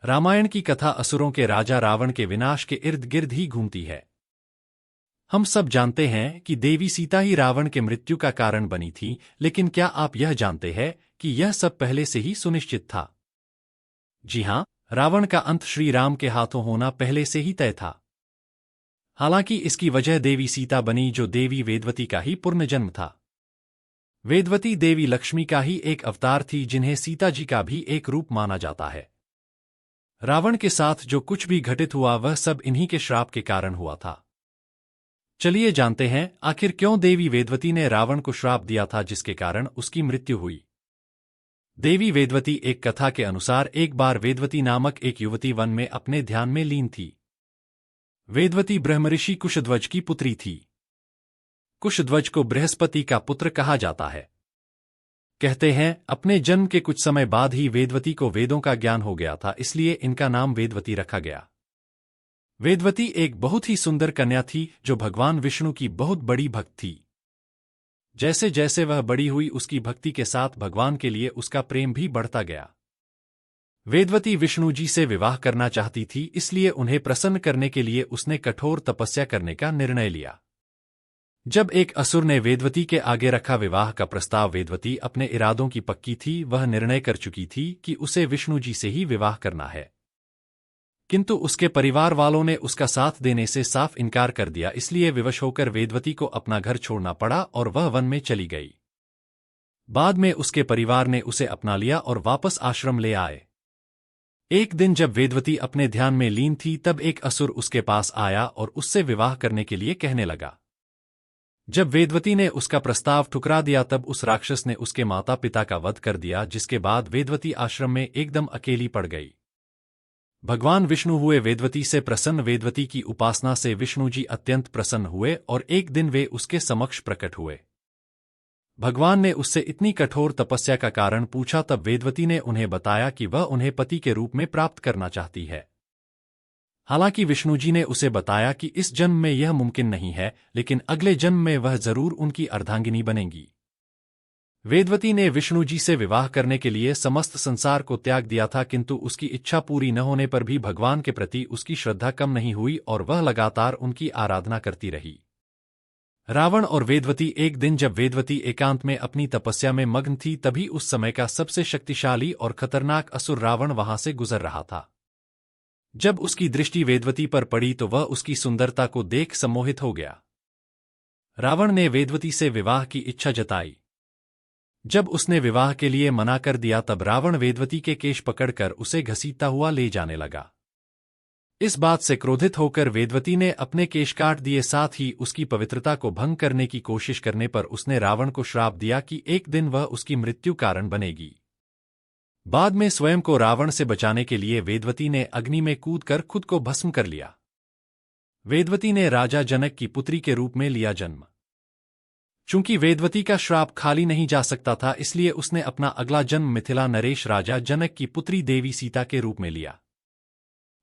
रामायण की कथा असुरों के राजा रावण के विनाश के इर्द गिर्द ही घूमती है। हम सब जानते हैं कि देवी सीता ही रावण के मृत्यु का कारण बनी थी, लेकिन क्या आप यह जानते हैं कि यह सब पहले से ही सुनिश्चित था? जी हां, रावण का अंत श्री राम के हाथों होना पहले से ही तय था। हालांकि इसकी वजह देवी सीता बनी, जो देवी वेदवती का ही पुनर्जन्म था। वेदवती देवी लक्ष्मी का ही एक अवतार थी, जिन्हें सीता जी का भी एक रूप माना जाता है। रावण के साथ जो कुछ भी घटित हुआ वह सब इन्हीं के श्राप के कारण हुआ था। चलिए जानते हैं आखिर क्यों देवी वेदवती ने रावण को श्राप दिया था, जिसके कारण उसकी मृत्यु हुई। देवी वेदवती एक कथा के अनुसार एक बार वेदवती नामक एक युवती वन में अपने ध्यान में लीन थी। वेदवती ब्रह्मऋषि कुशध्वज की पुत्री थी। कुशध्वज को बृहस्पति का पुत्र कहा जाता है। कहते हैं अपने जन्म के कुछ समय बाद ही वेदवती को वेदों का ज्ञान हो गया था, इसलिए इनका नाम वेदवती रखा गया। वेदवती एक बहुत ही सुंदर कन्या थी, जो भगवान विष्णु की बहुत बड़ी भक्त थी। जैसे जैसे वह बड़ी हुई, उसकी भक्ति के साथ भगवान के लिए उसका प्रेम भी बढ़ता गया। वेदवती विष्णु जी से विवाह करना चाहती थी, इसलिए उन्हें प्रसन्न करने के लिए उसने कठोर तपस्या करने का निर्णय लिया। जब एक असुर ने वेदवती के आगे रखा विवाह का प्रस्ताव, वेदवती अपने इरादों की पक्की थी। वह निर्णय कर चुकी थी कि उसे विष्णु जी से ही विवाह करना है। किंतु उसके परिवार वालों ने उसका साथ देने से साफ इनकार कर दिया, इसलिए विवश होकर वेदवती को अपना घर छोड़ना पड़ा और वह वन में चली गई। बाद में उसके परिवार ने उसे अपना लिया और वापस आश्रम ले आए। एक दिन जब वेदवती अपने ध्यान में लीन थी, तब एक असुर उसके पास आया और उससे विवाह करने के लिए कहने लगा। जब वेदवती ने उसका प्रस्ताव ठुकरा दिया, तब उस राक्षस ने उसके माता पिता का वध कर दिया, जिसके बाद वेदवती आश्रम में एकदम अकेली पड़ गई। भगवान विष्णु हुए वेदवती से प्रसन्न। वेदवती की उपासना से विष्णु जी अत्यंत प्रसन्न हुए और एक दिन वे उसके समक्ष प्रकट हुए। भगवान ने उससे इतनी कठोर तपस्या का कारण पूछा, तब वेदवती ने उन्हें बताया कि वह उन्हें पति के रूप में प्राप्त करना चाहती है। हालांकि विष्णु जी ने उसे बताया कि इस जन्म में यह मुमकिन नहीं है, लेकिन अगले जन्म में वह जरूर उनकी अर्धांगिनी बनेगी। वेदवती ने विष्णु जी से विवाह करने के लिए समस्त संसार को त्याग दिया था, किंतु उसकी इच्छा पूरी न होने पर भी भगवान के प्रति उसकी श्रद्धा कम नहीं हुई और वह लगातार उनकी आराधना करती रही। रावण और वेदवती एक दिन जब वेदवती एकांत में अपनी तपस्या में मग्न थी, तभी उस समय का सबसे शक्तिशाली और खतरनाक असुर रावण वहां से गुजर रहा था। जब उसकी दृष्टि वेदवती पर पड़ी तो वह उसकी सुंदरता को देख सम्मोहित हो गया। रावण ने वेदवती से विवाह की इच्छा जताई। जब उसने विवाह के लिए मना कर दिया, तब रावण वेदवती के केश पकड़कर उसे घसीटता हुआ ले जाने लगा। इस बात से क्रोधित होकर वेदवती ने अपने केश काट दिए। साथ ही उसकी पवित्रता को भंग करने की कोशिश करने पर उसने रावण को श्राप दिया कि एक दिन वह उसकी मृत्यु कारण बनेगी। बाद में स्वयं को रावण से बचाने के लिए वेदवती ने अग्नि में कूदकर खुद को भस्म कर लिया। वेदवती ने राजा जनक की पुत्री के रूप में लिया जन्म। चूंकि वेदवती का श्राप खाली नहीं जा सकता था, इसलिए उसने अपना अगला जन्म मिथिला नरेश राजा जनक की पुत्री देवी सीता के रूप में लिया।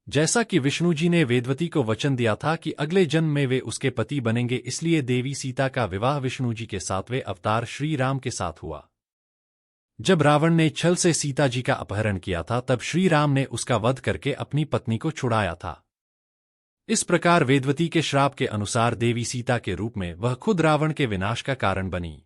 जैसा कि विष्णु जी ने वेदवती को वचन दिया था कि अगले जन्म में वे उसके पति बनेंगे, इसलिए देवी सीता का विवाह विष्णु जी के 7वें अवतार श्री राम के साथ हुआ। जब रावण ने छल से सीता जी का अपहरण किया था, तब श्री राम ने उसका वध करके अपनी पत्नी को छुड़ाया था। इस प्रकार वेदवती के श्राप के अनुसार देवी सीता के रूप में वह खुद रावण के विनाश का कारण बनी।